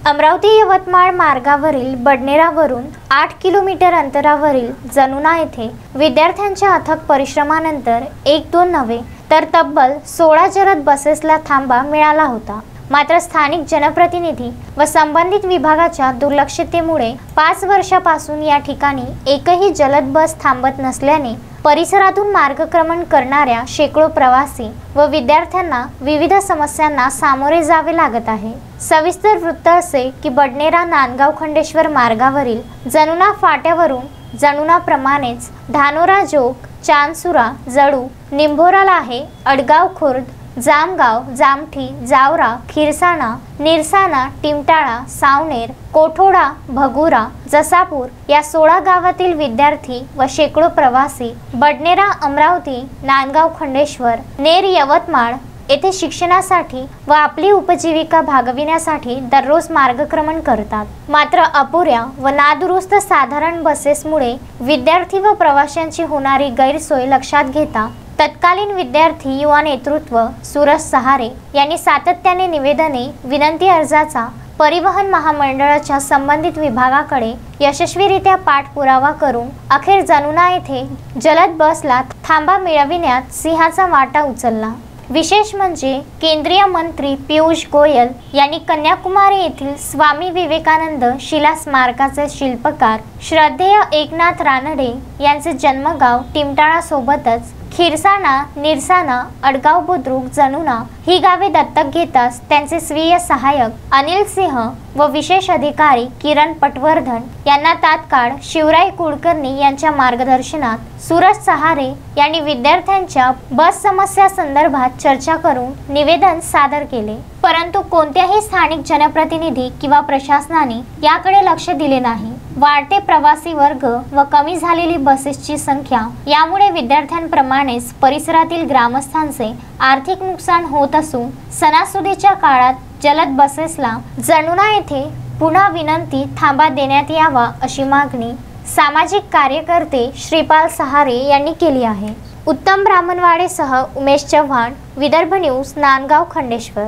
अमरावती यवतमाळ मार्गावरील बडनेरावरून 8 किलोमीटर अंतरावरील जनुना येथे विद्यार्थ्यांच्या अथक परिश्रमानंतर 1-2 नव्हे तर तब्बल 16 जलद बसेसला थांबा मिळाला होता। मात्र स्थानिक जनप्रतिनिधी व संबंधित विभागाच्या दुर्लक्षतेमुळे 5 वर्षापासून या ठिकाणी एकही जलद बस थांबत नसल्याने परिसरातून मार्गक्रमण करणाऱ्या शेकडो प्रवासी व विद्यार्थ्यांना विविध समस्यांना सामोरे जावे लागत आहे। सविस्तर वृत्त असे की बडनेरा नांदगाव खंडेश्वर मार्गावरील जनुना फाट्यावरून जनुनाप्रमाणेच धानोरा जोग, चांदसुरा, जळू, निंभोरा लाहे, अडगाव खुर्द, जामगाव, जामठी, जावरा, खिरसाणा, निरसाना, टिमटाळा, सावनेर, कोठोडा, भगुरा, जसापूर या 16 गावातील विद्यार्थी व शेकडो प्रवासी बडनेरा, अमरावती, नांदगाव खंडेश्वर, नेर, यवतमाळ येथे शिक्षणासाठी व आपली उपजीविका भागविण्यासाठी दररोज मार्गक्रमण करतात। मात्र अपुऱ्या व नादुरुस्त साधारण बसेसमुळे विद्यार्थी व प्रवाशांची होणारी गैरसोय लक्षात घेता तत्कालीन विद्यार्थी युवा नेतृत्व सूरज सहारे यांनी सातत्याने निवेदने, विनंती अर्जाचा परिवहन महामंडळाच्या संबंधित विभागाकडे यशस्वीरित्या पाठपुरावा करून अखेर जनुना येथे जलद बसला थांबा मिळविण्यात सिंहाचा वाटा उचलला। विशेष म्हणजे केंद्रीय मंत्री पीयूष गोयल यांनी कन्याकुमारी येथील स्वामी विवेकानंद शिला स्मारकाचे शिल्पकार श्रद्धेय एकनाथ रानडे यांचे जन्मगाव टिमटाळा सोबतच खिरसाणा, निरसाना, अडगाव बुद्रुक, जनुना ही गावे दत्तक घेताच त्यांचे स्वीय सहाय्यक अनिल सिंह व विशेष अधिकारी किरण पटवर्धन यांना तात्काळ शिवराय कुलकर्णी यांच्या मार्गदर्शनात सूरज सहारे यांनी विद्यार्थ्यांच्या बस समस्या संदर्भात चर्चा करून निवेदन सादर केले। परंतु कोणत्याही स्थानिक जनप्रतिनिधी किंवा प्रशासनाने याकडे लक्ष दिले नाही। वाढते प्रवासी वर्ग व कमी झालेली बसेसची संख्या यामुळे विद्यार्थ्यांप्रमाणेच परिसरातील ग्रामस्थांचे आर्थिक नुकसान होत असून सणासुदीच्या काळात जलद बसेसला जनुना येथे पुन्हा विनंती थांबा देण्यात यावा अशी मागणी सामाजिक कार्यकर्ते श्रीपाल सहारे यांनी केली आहे। उत्तम ब्राह्मणवाडेसह उमेश चव्हाण, विदर्भ न्यूज, नांदगाव खंडेश्वर।